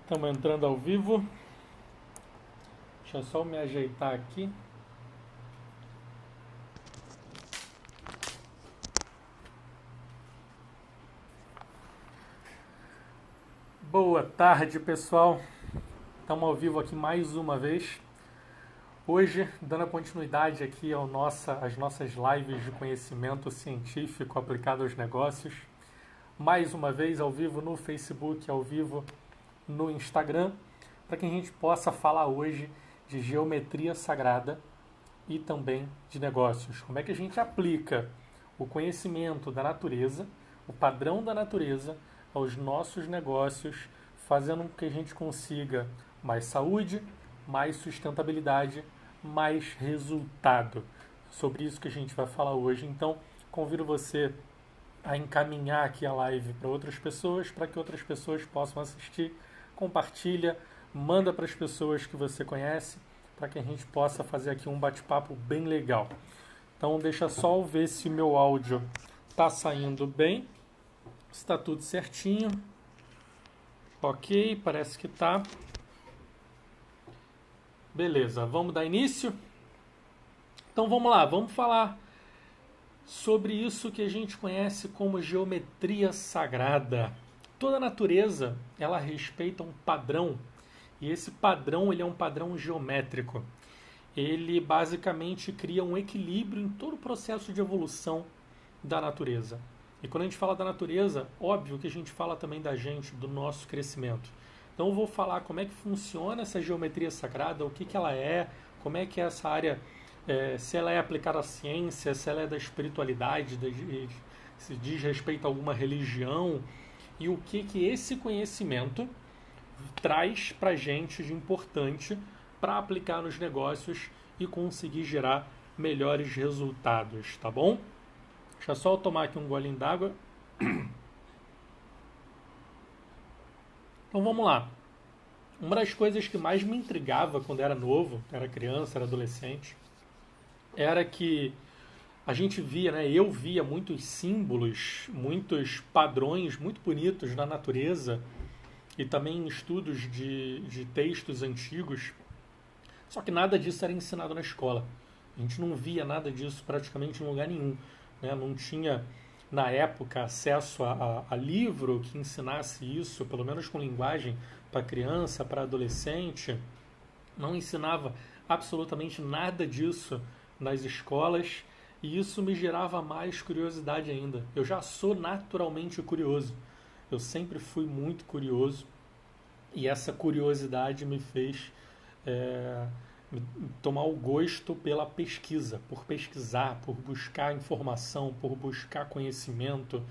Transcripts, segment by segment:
Estamos entrando ao vivo. Deixa eu só me ajeitar aqui. Boa tarde, pessoal. Estamos ao vivo aqui mais uma vez. Hoje, dando continuidade aqui às nossas lives de conhecimento científico aplicado aos negócios. Mais uma vez ao vivo no Facebook, ao vivo no Instagram, para que a gente possa falar hoje de geometria sagrada e também de negócios. Como é que a gente aplica o conhecimento da natureza, o padrão da natureza, aos nossos negócios, fazendo com que a gente consiga mais saúde, mais sustentabilidade, mais resultado. Sobre isso que a gente vai falar hoje. Então, convido você a encaminhar aqui a live para outras pessoas, para que outras pessoas possam assistir. Compartilha, manda para as pessoas que você conhece, para que a gente possa fazer aqui um bate-papo bem legal. Então deixa só eu ver se meu áudio está saindo bem, está tudo certinho. Ok, parece que tá. Beleza, vamos dar início? Então vamos lá, vamos falar sobre isso que a gente conhece como geometria sagrada. Toda a natureza, ela respeita um padrão, e esse padrão ele é um padrão geométrico. Ele basicamente cria um equilíbrio em todo o processo de evolução da natureza. E quando a gente fala da natureza, óbvio que a gente fala também da gente, do nosso crescimento. Então eu vou falar como é que funciona essa geometria sagrada, o que, que ela é, como é que é essa área, se ela é aplicada à ciência, se ela é da espiritualidade, se diz respeito a alguma religião, e o que, que esse conhecimento traz para a gente de importante para aplicar nos negócios e conseguir gerar melhores resultados, tá bom? Deixa só eu tomar aqui um golinho d'água. Então vamos lá. Uma das coisas que mais me intrigava quando era novo, era criança, era adolescente, era que a gente via, né? Eu via muitos símbolos, muitos padrões muito bonitos na natureza e também em estudos de textos antigos. Só que nada disso era ensinado na escola. A gente não via nada disso praticamente em lugar nenhum. Né? Não tinha, na época, acesso a livro que ensinasse isso, pelo menos com linguagem, para criança, para adolescente. Não ensinava absolutamente nada disso nas escolas e isso me gerava mais curiosidade ainda. Eu já sou naturalmente curioso. Eu sempre fui muito curioso e essa curiosidade me fez é, tomar o gosto pela pesquisa, por pesquisar, por buscar informação, por buscar conhecimento.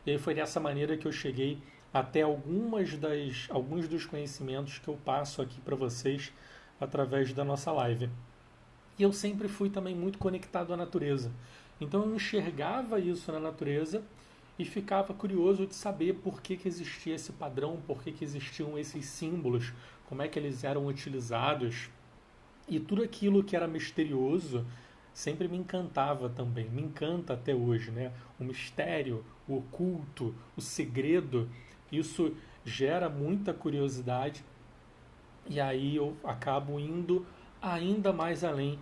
E aí foi dessa maneira que eu cheguei até alguns dos conhecimentos que eu passo aqui para vocês através da nossa live. E eu sempre fui também muito conectado à natureza. Então eu enxergava isso na natureza e ficava curioso de saber por que, que existia esse padrão, por que, que existiam esses símbolos, como é que eles eram utilizados. E tudo aquilo que era misterioso sempre me encantava também, me encanta até hoje, né? O mistério, o oculto, o segredo, isso gera muita curiosidade e aí eu acabo indo ainda mais além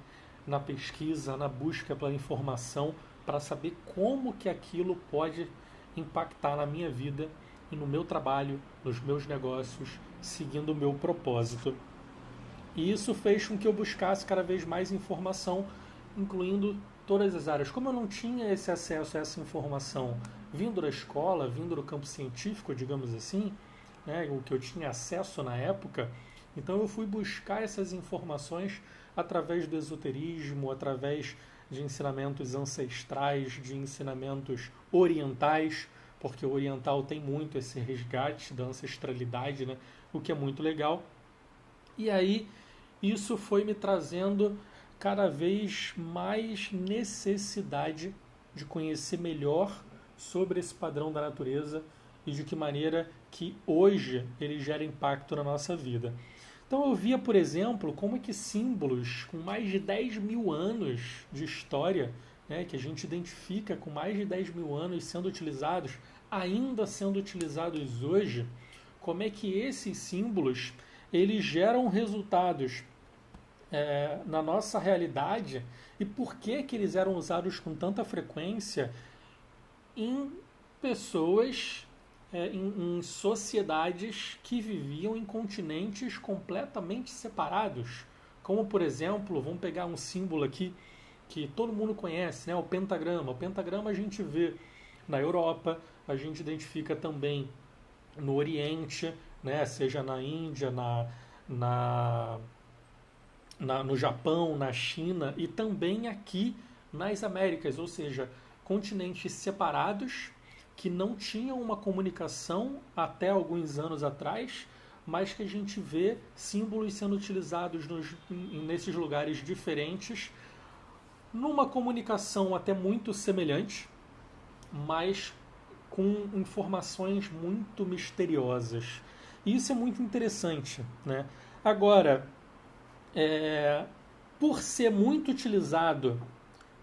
na pesquisa, na busca pela informação para saber como que aquilo pode impactar na minha vida e no meu trabalho, nos meus negócios, seguindo o meu propósito. E isso fez com que eu buscasse cada vez mais informação, incluindo todas as áreas. Como eu não tinha esse acesso a essa informação vindo da escola, vindo do campo científico, digamos assim, né, o que eu tinha acesso na época, então eu fui buscar essas informações através do esoterismo, através de ensinamentos ancestrais, de ensinamentos orientais, porque o oriental tem muito esse resgate da ancestralidade, né, o que é muito legal. E aí isso foi me trazendo cada vez mais necessidade de conhecer melhor sobre esse padrão da natureza e de que maneira que hoje ele gera impacto na nossa vida. Então eu via, por exemplo, como é que símbolos com mais de 10 mil anos de história, né, que a gente identifica com mais de 10 mil anos sendo utilizados, ainda sendo utilizados hoje, como é que esses símbolos eles geram resultados na nossa realidade e por que eles eram usados com tanta frequência em pessoas, em sociedades que viviam em continentes completamente separados. Como, por exemplo, vamos pegar um símbolo aqui que todo mundo conhece, né? O pentagrama. O pentagrama a gente vê na Europa, a gente identifica também no Oriente, né? Seja na Índia, na, no Japão, na China e também aqui nas Américas, ou seja, continentes separados que não tinham uma comunicação até alguns anos atrás, mas que a gente vê símbolos sendo utilizados nesses lugares diferentes, numa comunicação até muito semelhante, mas com informações muito misteriosas. E isso é muito interessante, né? Agora, por ser muito utilizado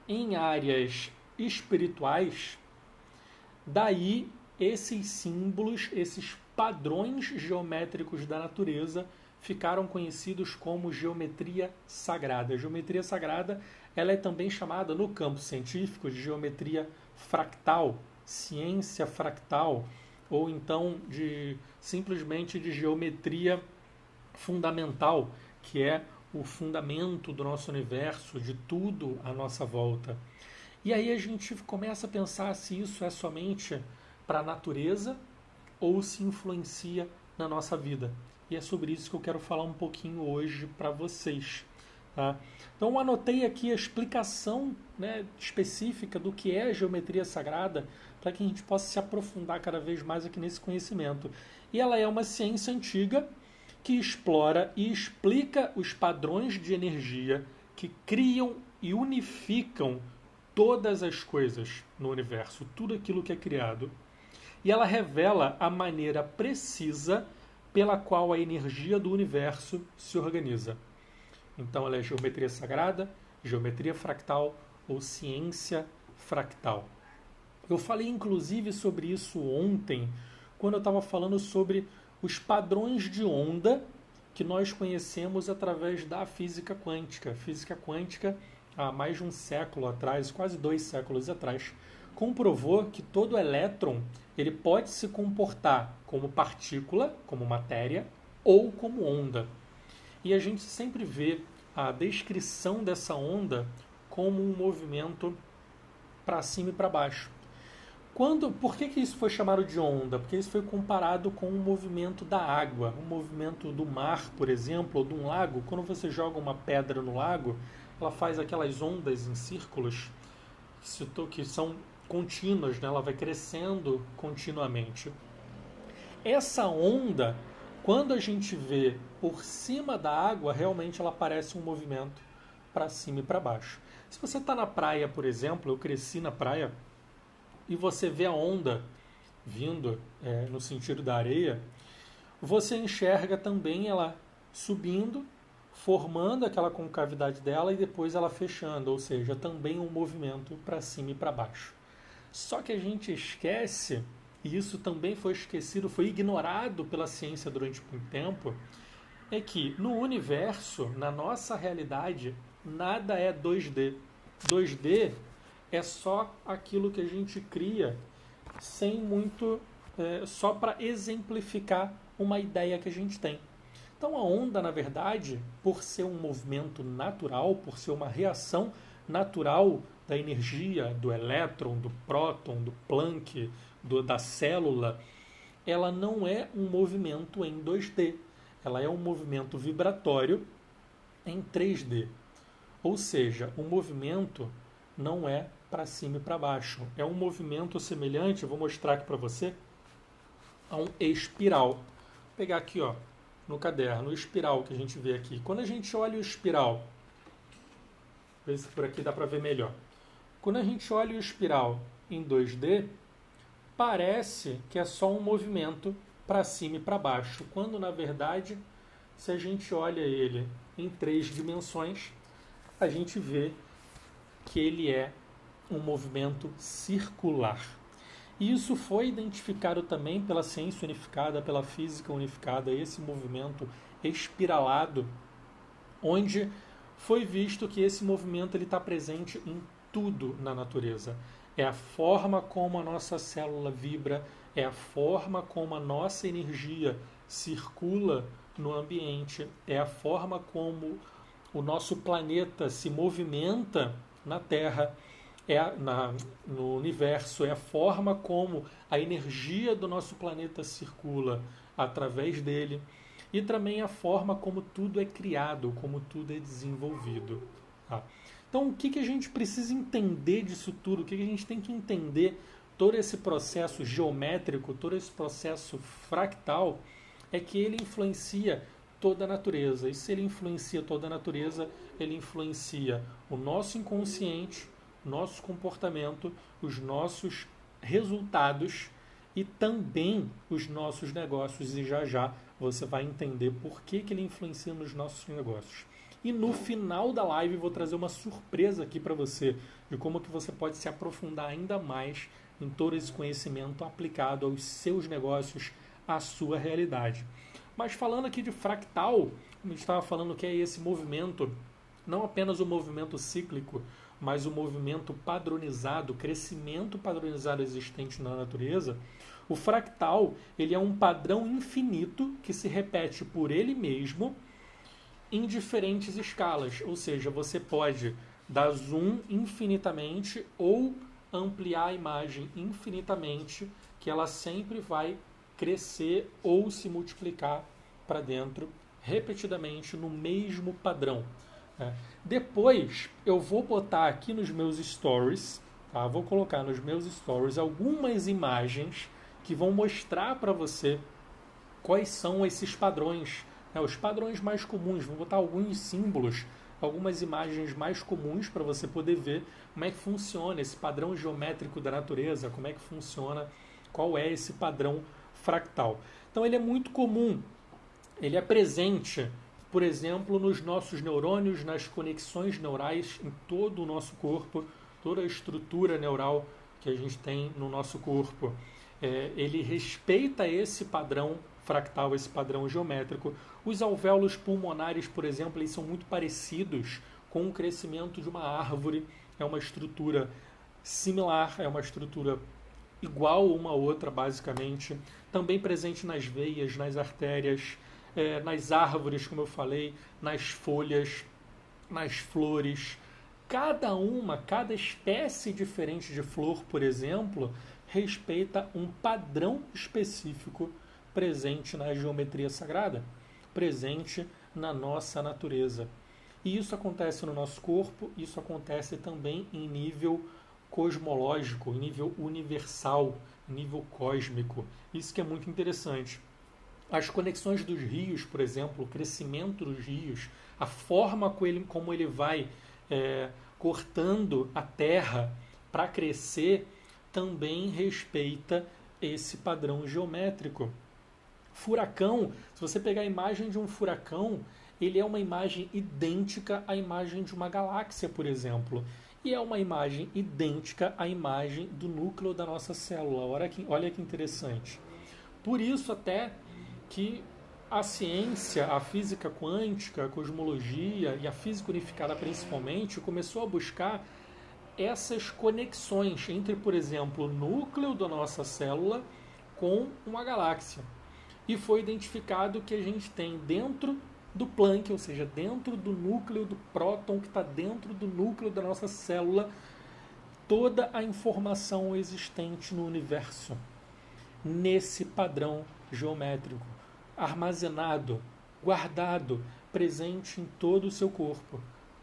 em áreas espirituais, daí esses símbolos, esses padrões geométricos da natureza ficaram conhecidos como geometria sagrada. A geometria sagrada ela é também chamada no campo científico de geometria fractal, ciência fractal, ou então simplesmente de geometria fundamental, que é o fundamento do nosso universo, de tudo à nossa volta. E aí a gente começa a pensar se isso é somente para a natureza ou se influencia na nossa vida. E é sobre isso que eu quero falar um pouquinho hoje para vocês. Tá? Então eu anotei aqui a explicação, né, específica do que é a geometria sagrada para que a gente possa se aprofundar cada vez mais aqui nesse conhecimento. E ela é uma ciência antiga que explora e explica os padrões de energia que criam e unificam todas as coisas no universo, tudo aquilo que é criado. E ela revela a maneira precisa pela qual a energia do universo se organiza. Então ela é geometria sagrada, geometria fractal ou ciência fractal. Eu falei inclusive sobre isso ontem, quando eu estava falando sobre os padrões de onda que nós conhecemos através da física quântica. A física quântica, há mais de um século atrás, quase 2 séculos atrás, comprovou que todo elétron ele pode se comportar como partícula, como matéria, ou como onda. E a gente sempre vê a descrição dessa onda como um movimento para cima e para baixo. Por que isso foi chamado de onda? Porque isso foi comparado com o movimento da água, o movimento do mar, por exemplo, ou de um lago. Quando você joga uma pedra no lago, ela faz aquelas ondas em círculos que são contínuas, né? Ela vai crescendo continuamente. Essa onda, quando a gente vê por cima da água, realmente ela parece um movimento para cima e para baixo. Se você está na praia, por exemplo, eu cresci na praia, e você vê a onda vindo no sentido da areia, você enxerga também ela subindo, formando aquela concavidade dela e depois ela fechando, ou seja, também um movimento para cima e para baixo. Só que a gente esquece, e isso também foi esquecido, foi ignorado pela ciência durante muito tempo, é que no universo, na nossa realidade, nada é 2D. 2D é só aquilo que a gente cria sem muito, só para exemplificar uma ideia que a gente tem. Então a onda, na verdade, por ser um movimento natural, por ser uma reação natural da energia, do elétron, do próton, do Planck, da célula, ela não é um movimento em 2D. Ela é um movimento vibratório em 3D. Ou seja, o movimento não é para cima e para baixo. É um movimento semelhante, eu vou mostrar aqui para você, a um espiral. Vou pegar aqui, ó, no caderno, o espiral que a gente vê aqui. Quando a gente olha o espiral, ver se por aqui dá para ver melhor. Quando a gente olha o espiral em 2D, parece que é só um movimento para cima e para baixo, quando na verdade, se a gente olha ele em 3 dimensões, a gente vê que ele é um movimento circular. E isso foi identificado também pela ciência unificada, pela física unificada, esse movimento espiralado, onde foi visto que esse movimento está presente em tudo na natureza. É a forma como a nossa célula vibra, é a forma como a nossa energia circula no ambiente, é a forma como o nosso planeta se movimenta na Terra, no universo, é a forma como a energia do nosso planeta circula através dele e também a forma como tudo é criado, como tudo é desenvolvido. Tá? Então, o que a gente precisa entender disso tudo? O que a gente tem que entender todo esse processo geométrico, todo esse processo fractal, é que ele influencia toda a natureza. E se ele influencia toda a natureza, ele influencia o nosso inconsciente, nosso comportamento, os nossos resultados e também os nossos negócios. E já já você vai entender por que ele influencia nos nossos negócios. E no final da live vou trazer uma surpresa aqui para você de como que você pode se aprofundar ainda mais em todo esse conhecimento aplicado aos seus negócios, à sua realidade. Mas falando aqui de fractal, como a gente estava falando que é esse movimento, não apenas o movimento cíclico, mas o movimento padronizado, o crescimento padronizado existente na natureza, o fractal ele é um padrão infinito que se repete por ele mesmo em diferentes escalas. Ou seja, você pode dar zoom infinitamente ou ampliar a imagem infinitamente, que ela sempre vai crescer ou se multiplicar para dentro repetidamente no mesmo padrão. Depois eu vou botar aqui nos meus stories, tá? Vou colocar nos meus stories algumas imagens que vão mostrar para você quais são esses padrões, os padrões mais comuns. Vou botar alguns símbolos, algumas imagens mais comuns para você poder ver como é que funciona esse padrão geométrico da natureza, como é que funciona, qual é esse padrão fractal. Então ele é muito comum, ele é presente, por exemplo, nos nossos neurônios, nas conexões neurais em todo o nosso corpo, toda a estrutura neural que a gente tem no nosso corpo. Ele respeita esse padrão fractal, esse padrão geométrico. Os alvéolos pulmonares, por exemplo, eles são muito parecidos com o crescimento de uma árvore. É uma estrutura similar, é uma estrutura igual a uma outra, basicamente. Também presente nas veias, nas artérias, nas árvores, como eu falei, nas folhas, nas flores. Cada espécie diferente de flor, por exemplo, respeita um padrão específico presente na geometria sagrada, presente na nossa natureza. E isso acontece no nosso corpo, isso acontece também em nível cosmológico, em nível universal, em nível cósmico. Isso que é muito interessante. As conexões dos rios, por exemplo, o crescimento dos rios, a forma como ele vai cortando a terra para crescer, também respeita esse padrão geométrico. Furacão, se você pegar a imagem de um furacão, ele é uma imagem idêntica à imagem de uma galáxia, por exemplo. E é uma imagem idêntica à imagem do núcleo da nossa célula. Olha que interessante. Por isso até que a ciência, a física quântica, a cosmologia e a física unificada principalmente começou a buscar essas conexões entre, por exemplo, o núcleo da nossa célula com uma galáxia. E foi identificado que a gente tem dentro do Planck, ou seja, dentro do núcleo do próton que está dentro do núcleo da nossa célula, toda a informação existente no universo, nesse padrão geométrico, armazenado, guardado, presente em todo o seu corpo,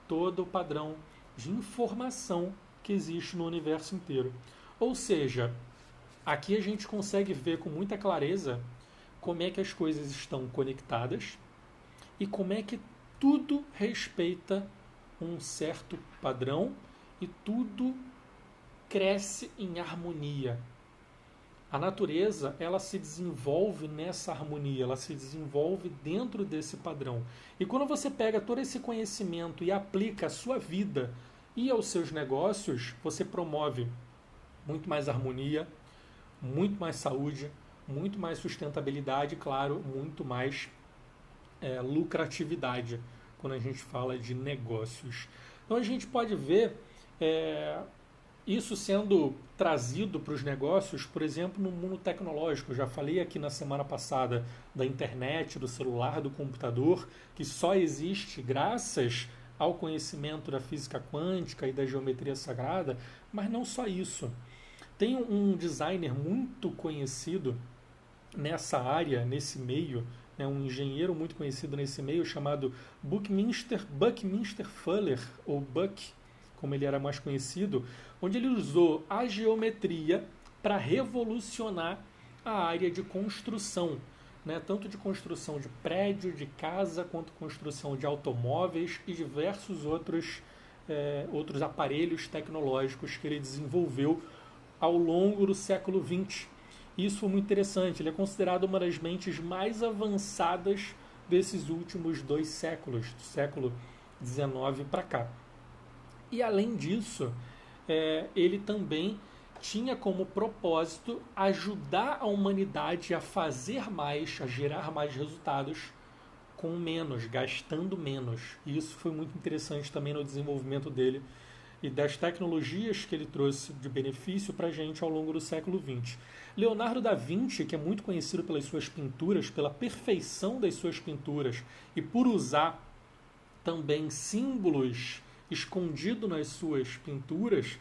todo o padrão de informação que existe no universo inteiro. Ou seja, aqui a gente consegue ver com muita clareza como é que as coisas estão conectadas e como é que tudo respeita um certo padrão e tudo cresce em harmonia. A natureza, ela se desenvolve nessa harmonia, ela se desenvolve dentro desse padrão. E quando você pega todo esse conhecimento e aplica à sua vida e aos seus negócios, você promove muito mais harmonia, muito mais saúde, muito mais sustentabilidade e, claro, muito mais lucratividade quando a gente fala de negócios. Então a gente pode ver é, isso sendo trazido para os negócios, por exemplo, no mundo tecnológico. Eu já falei aqui na semana passada da internet, do celular, do computador, que só existe graças ao conhecimento da física quântica e da geometria sagrada, mas não só isso. Tem um designer muito conhecido nessa área, nesse meio, né, um engenheiro muito conhecido nesse meio chamado Buckminster Fuller, ou Buck, como ele era mais conhecido, onde ele usou a geometria para revolucionar a área de construção, né, tanto de construção de prédio, de casa, quanto construção de automóveis e diversos outros aparelhos tecnológicos que ele desenvolveu ao longo do século XX. Isso foi muito interessante. Ele é considerado uma das mentes mais avançadas desses últimos 2 séculos, do século XIX para cá. E além disso, ele também tinha como propósito ajudar a humanidade a fazer mais, a gerar mais resultados com menos, gastando menos. E isso foi muito interessante também no desenvolvimento dele e das tecnologias que ele trouxe de benefício para a gente ao longo do século XX. Leonardo da Vinci, que é muito conhecido pelas suas pinturas, pela perfeição das suas pinturas e por usar também símbolos escondidos nas suas pinturas,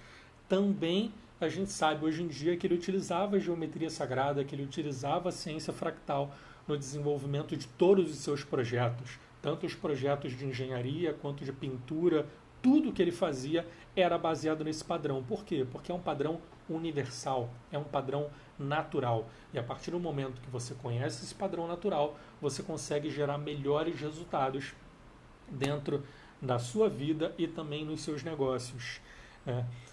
também a gente sabe hoje em dia que ele utilizava a geometria sagrada, que ele utilizava a ciência fractal no desenvolvimento de todos os seus projetos, tanto os projetos de engenharia quanto de pintura. Tudo que ele fazia era baseado nesse padrão. Por quê? Porque é um padrão universal, é um padrão natural. E a partir do momento que você conhece esse padrão natural, você consegue gerar melhores resultados dentro da sua vida e também nos seus negócios.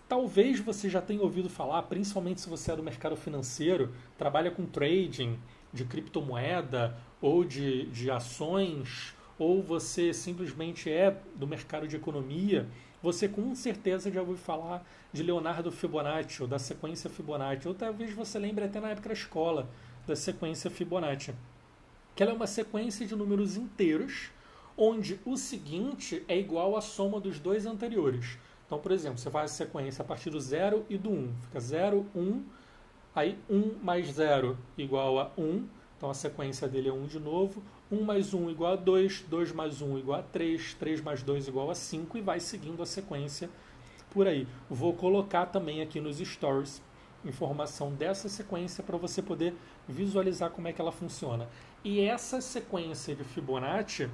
Talvez você já tenha ouvido falar, principalmente se você é do mercado financeiro, trabalha com trading de criptomoeda ou de ações, ou você simplesmente é do mercado de economia, você com certeza já ouviu falar de Leonardo Fibonacci, ou da sequência Fibonacci, ou talvez você lembre até na época da escola da sequência Fibonacci, que ela é uma sequência de números inteiros, onde o seguinte é igual à soma dos dois anteriores. Então, por exemplo, você faz a sequência a partir do 0 e do 1. Fica 0, 1, aí 1 mais 0 igual a 1. Então, a sequência dele é 1 de novo. 1 mais 1 igual a 2, 2 mais 1 igual a 3, 3 mais 2 igual a 5 e vai seguindo a sequência por aí. Vou colocar também aqui nos stories informação dessa sequência para você poder visualizar como é que ela funciona. E essa sequência de Fibonacci,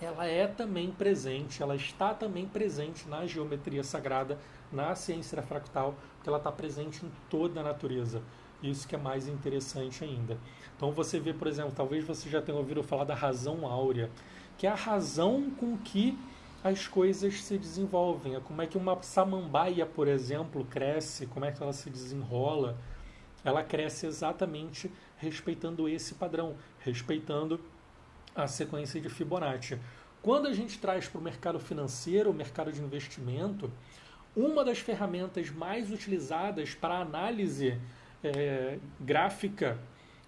ela é também presente, ela está também presente na geometria sagrada, na ciência fractal, porque ela está presente em toda a natureza. Isso que é mais interessante ainda. Então você vê, por exemplo, talvez você já tenha ouvido falar da razão áurea, que é a razão com que as coisas se desenvolvem. É como é que uma samambaia, por exemplo, cresce, como é que ela se desenrola. Ela cresce exatamente respeitando esse padrão, respeitando a sequência de Fibonacci. Quando a gente traz para o mercado financeiro, o mercado de investimento, uma das ferramentas mais utilizadas para análise gráfica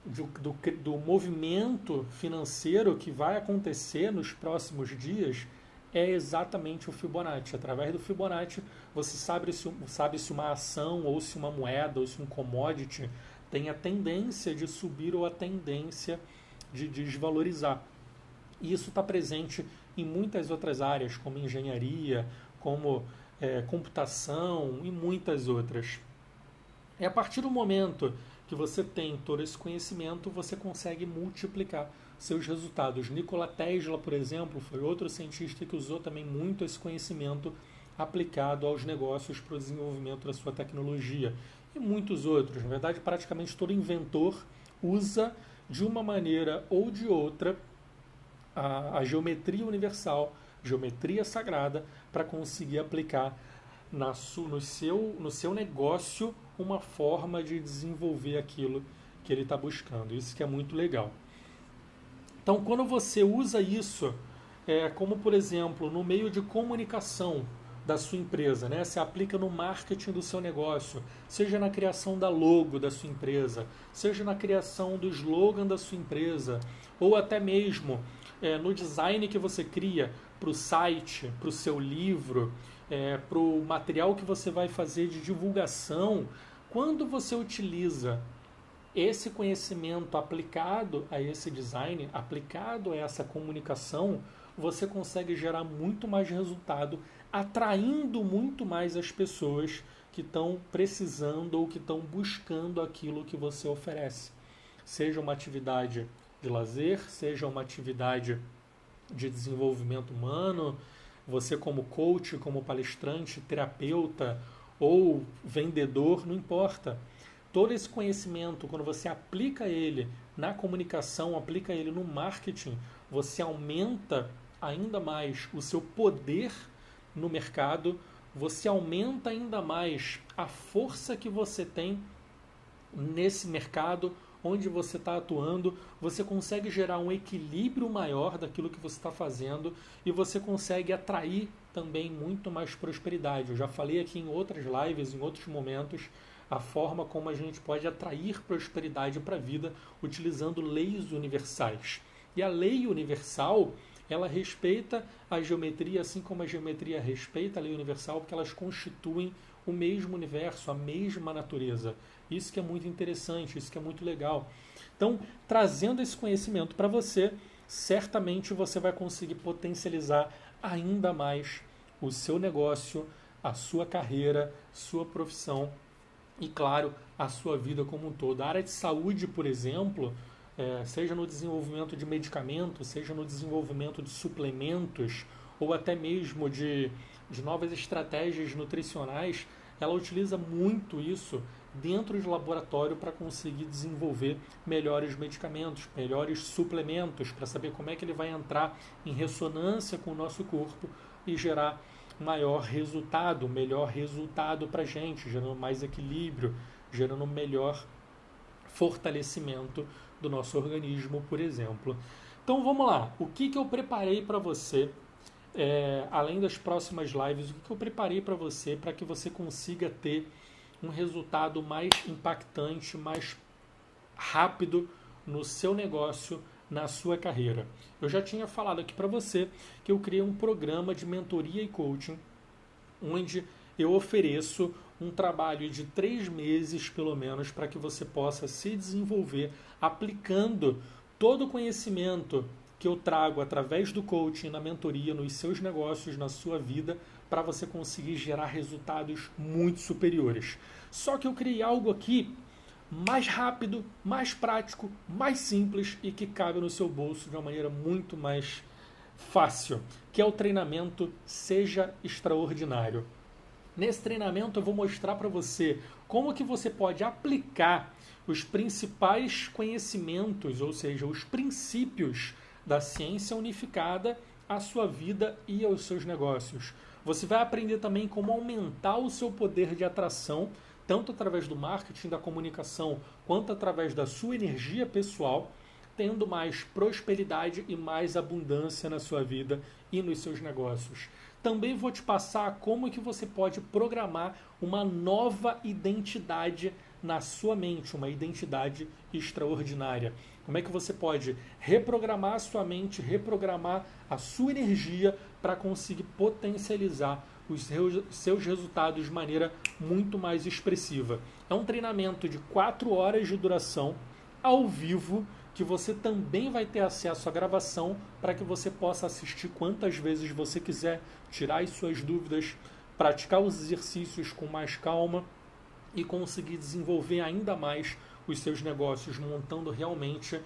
do movimento financeiro que vai acontecer nos próximos dias é exatamente o Fibonacci. Através do Fibonacci, você sabe se uma ação, ou se uma moeda, ou se um commodity tem a tendência de subir ou a tendência de desvalorizar. E isso está presente em muitas outras áreas, como engenharia, como computação e muitas outras. E a partir do momento que você tem todo esse conhecimento, você consegue multiplicar seus resultados. Nikola Tesla, por exemplo, foi outro cientista que usou também muito esse conhecimento aplicado aos negócios para o desenvolvimento da sua tecnologia. E muitos outros. Na verdade, praticamente todo inventor usa de uma maneira ou de outra a geometria universal, geometria sagrada, para conseguir aplicar no seu negócio uma forma de desenvolver aquilo que ele está buscando. Isso que é muito legal. Então, quando você usa isso, como por exemplo, no meio de comunicação, da sua empresa, né? Se aplica no marketing do seu negócio, seja na criação da logo da sua empresa, seja na criação do slogan da sua empresa, ou até mesmo no design que você cria para o site, para o seu livro, para o material que você vai fazer de divulgação. Quando você utiliza esse conhecimento aplicado a esse design, aplicado a essa comunicação, você consegue gerar muito mais resultado, atraindo muito mais as pessoas que estão precisando ou que estão buscando aquilo que você oferece. Seja uma atividade de lazer, seja uma atividade de desenvolvimento humano, você como coach, como palestrante, terapeuta ou vendedor, não importa. Todo esse conhecimento, quando você aplica ele na comunicação, aplica ele no marketing, você aumenta ainda mais o seu poder no mercado, você aumenta ainda mais a força que você tem nesse mercado onde você está atuando, você consegue gerar um equilíbrio maior daquilo que você está fazendo e você consegue atrair também muito mais prosperidade. Eu já falei aqui em outras lives, em outros momentos, a forma como a gente pode atrair prosperidade para a vida utilizando leis universais. E a lei universal, ela respeita a geometria, assim como a geometria respeita a lei universal, porque elas constituem o mesmo universo, a mesma natureza. Isso que é muito interessante, isso que é muito legal. Então, trazendo esse conhecimento para você, certamente você vai conseguir potencializar ainda mais o seu negócio, a sua carreira, sua profissão e, claro, a sua vida como um todo. A área de saúde, por exemplo, seja no desenvolvimento de medicamentos, seja no desenvolvimento de suplementos ou até mesmo de novas estratégias nutricionais, ela utiliza muito isso dentro de laboratório para conseguir desenvolver melhores medicamentos, melhores suplementos, para saber como é que ele vai entrar em ressonância com o nosso corpo e gerar maior resultado, melhor resultado para a gente, gerando mais equilíbrio, gerando melhor fortalecimento do nosso organismo, por exemplo. Então vamos lá, o que eu preparei para você, além das próximas lives, o que eu preparei para você para que você consiga ter um resultado mais impactante, mais rápido no seu negócio, na sua carreira. Eu já tinha falado aqui para você que eu criei um programa de mentoria e coaching, onde eu ofereço um trabalho de 3 meses, pelo menos, para que você possa se desenvolver aplicando todo o conhecimento que eu trago através do coaching, na mentoria, nos seus negócios, na sua vida, para você conseguir gerar resultados muito superiores. Só que eu criei algo aqui mais rápido, mais prático, mais simples e que cabe no seu bolso de uma maneira muito mais fácil, que é o treinamento Seja Extraordinário. Nesse treinamento eu vou mostrar para você como que você pode aplicar os principais conhecimentos, ou seja, os princípios da ciência unificada à sua vida e aos seus negócios. Você vai aprender também como aumentar o seu poder de atração, tanto através do marketing, da comunicação, quanto através da sua energia pessoal, tendo mais prosperidade e mais abundância na sua vida e nos seus negócios. Também vou te passar como que você pode programar uma nova identidade na sua mente, uma identidade extraordinária. Como é que você pode reprogramar a sua mente, reprogramar a sua energia para conseguir potencializar os seus resultados de maneira muito mais expressiva. É um treinamento de 4 horas de duração, ao vivo, que você também vai ter acesso à gravação para que você possa assistir quantas vezes você quiser, tirar as suas dúvidas, praticar os exercícios com mais calma e conseguir desenvolver ainda mais os seus negócios, montando realmente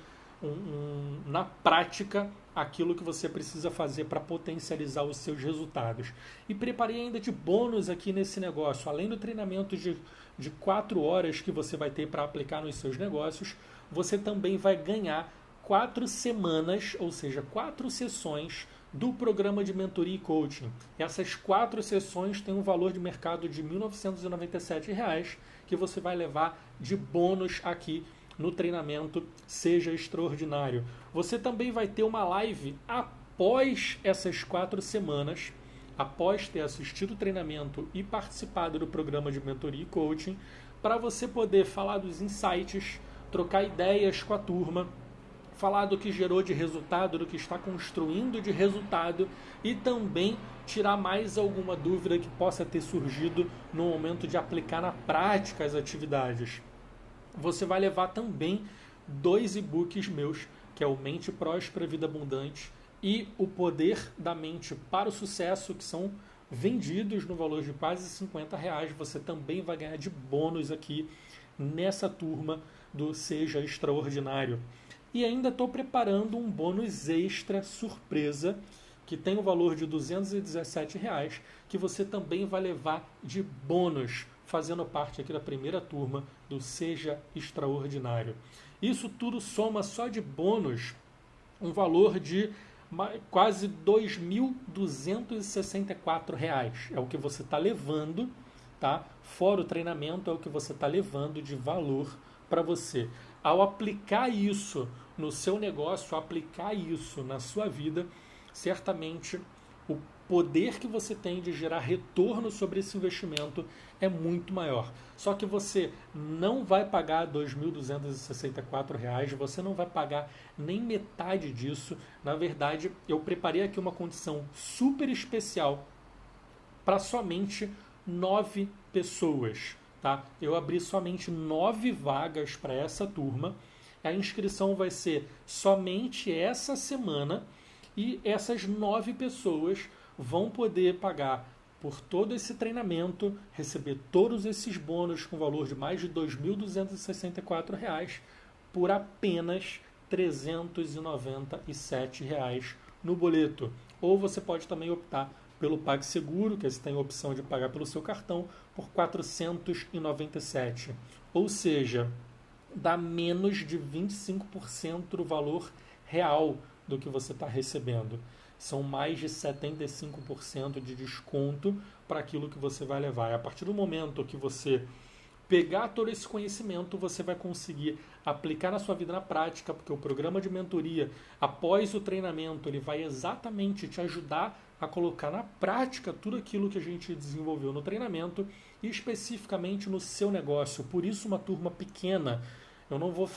na prática aquilo que você precisa fazer para potencializar os seus resultados. E preparei ainda de bônus aqui nesse negócio, além do treinamento de 4 horas que você vai ter para aplicar nos seus negócios, você também vai ganhar 4 semanas, ou seja, 4 sessões do programa de mentoria e coaching. E essas 4 sessões têm um valor de mercado de R$ 1.997, que você vai levar de bônus aqui no treinamento Seja Extraordinário. Você também vai ter uma live após essas 4 semanas, após ter assistido o treinamento e participado do programa de mentoria e coaching, para você poder falar dos insights, trocar ideias com a turma, falar do que gerou de resultado, do que está construindo de resultado e também tirar mais alguma dúvida que possa ter surgido no momento de aplicar na prática as atividades. Você vai levar também 2 e-books meus, que é o Mente Próspera, Vida Abundante e o Poder da Mente para o Sucesso, que são vendidos no valor de quase R$50. Você também vai ganhar de bônus aqui nessa turma do Seja Extraordinário. E ainda estou preparando um bônus extra surpresa, que tem o valor de R$217, que você também vai levar de bônus, fazendo parte aqui da primeira turma do Seja Extraordinário. Isso tudo soma só de bônus um valor de quase R$2.264. É o que você está levando, tá? Fora o treinamento, é o que você está levando de valor para você. Ao aplicar isso no seu negócio, aplicar isso na sua vida, certamente o poder que você tem de gerar retorno sobre esse investimento é muito maior. Só que você não vai pagar R$2.264, você não vai pagar nem metade disso. Na verdade, eu preparei aqui uma condição super especial para somente 9 pessoas. Tá? Eu abri somente 9 vagas para essa turma. A inscrição vai ser somente essa semana e essas 9 pessoas vão poder pagar por todo esse treinamento, receber todos esses bônus com valor de mais de R$2.264 por apenas R$397 no boleto. Ou você pode também optar pelo PagSeguro, que você tem a opção de pagar pelo seu cartão, por R$497. Ou seja, dá menos de 25% do valor real do que você está recebendo. São mais de 75% de desconto para aquilo que você vai levar. E a partir do momento que você pegar todo esse conhecimento, você vai conseguir aplicar na sua vida na prática, porque o programa de mentoria, após o treinamento, ele vai exatamente te ajudar a colocar na prática tudo aquilo que a gente desenvolveu no treinamento e especificamente no seu negócio. Por isso, uma turma pequena. Eu não vou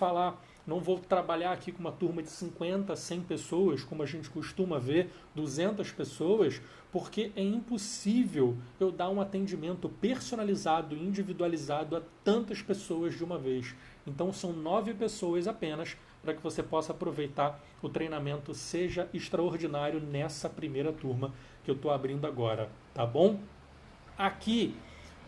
trabalhar aqui com uma turma de 50, 100 pessoas, como a gente costuma ver, 200 pessoas, porque é impossível eu dar um atendimento personalizado, individualizado a tantas pessoas de uma vez. Então são 9 pessoas apenas para que você possa aproveitar o treinamento Seja Extraordinário nessa primeira turma que eu estou abrindo agora, tá bom? Aqui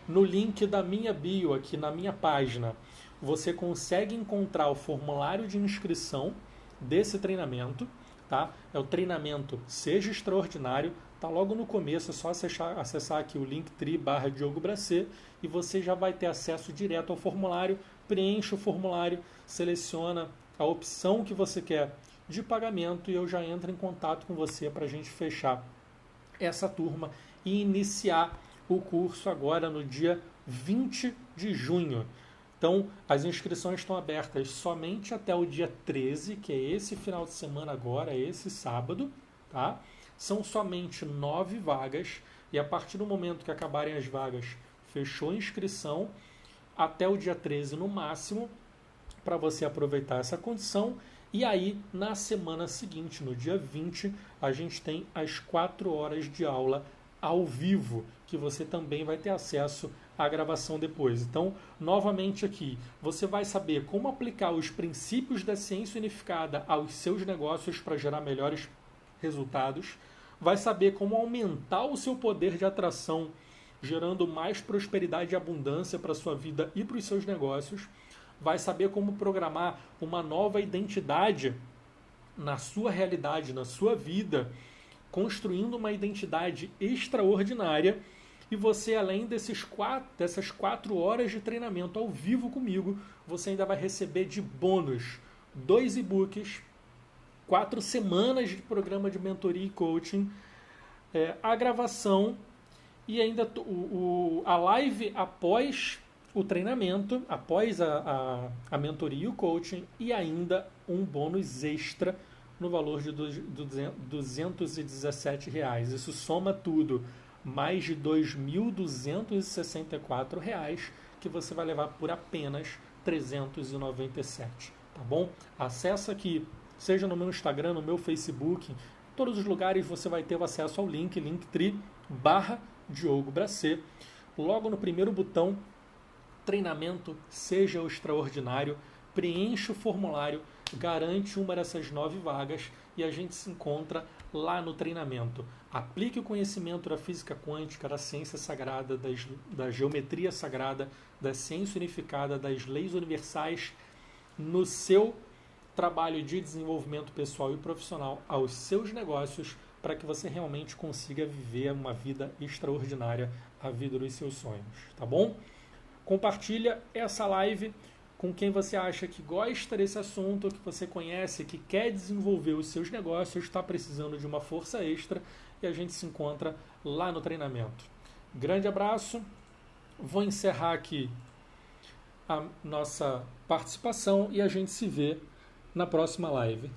no link da minha bio, aqui na minha página, você consegue encontrar o formulário de inscrição desse treinamento, tá? É o treinamento Seja Extraordinário, tá logo no começo, é só acessar aqui o Linktree/Diogo Bracer e você já vai ter acesso direto ao formulário, preenche o formulário, seleciona a opção que você quer de pagamento e eu já entro em contato com você para a gente fechar essa turma e iniciar o curso agora no dia 20 de junho. Então, as inscrições estão abertas somente até o dia 13, que é esse final de semana agora, esse sábado, tá? São somente 9 vagas e a partir do momento que acabarem as vagas, fechou a inscrição até o dia 13 no máximo, para você aproveitar essa condição. E aí, na semana seguinte, no dia 20, a gente tem as 4 horas de aula ao vivo, que você também vai ter acesso à gravação depois. Então, novamente aqui, você vai saber como aplicar os princípios da ciência unificada aos seus negócios para gerar melhores resultados, vai saber como aumentar o seu poder de atração, gerando mais prosperidade e abundância para a sua vida e para os seus negócios, vai saber como programar uma nova identidade na sua realidade, na sua vida, construindo uma identidade extraordinária. E você, além dessas 4 horas de treinamento ao vivo comigo, você ainda vai receber de bônus 2 e-books, 4 semanas de programa de mentoria e coaching, a gravação e ainda a live após o treinamento, após a mentoria e o coaching, e ainda um bônus extra no valor de R$217. Isso soma tudo mais de R$ 2.264 que você vai levar por apenas R$ 397, tá bom? Acessa aqui, seja no meu Instagram, no meu Facebook, em todos os lugares você vai ter o acesso ao link, linktree/Diogo Bracer. Logo no primeiro botão, treinamento Seja o Extraordinário, preenche o formulário, garante uma dessas 9 vagas e a gente se encontra lá no treinamento. Aplique o conhecimento da física quântica, da ciência sagrada, da geometria sagrada, da ciência unificada, das leis universais no seu trabalho de desenvolvimento pessoal e profissional, aos seus negócios, para que você realmente consiga viver uma vida extraordinária, a vida dos seus sonhos, tá bom? Compartilha essa live com quem você acha que gosta desse assunto, que você conhece, que quer desenvolver os seus negócios, está precisando de uma força extra, e a gente se encontra lá no treinamento. Grande abraço, vou encerrar aqui a nossa participação e a gente se vê na próxima live.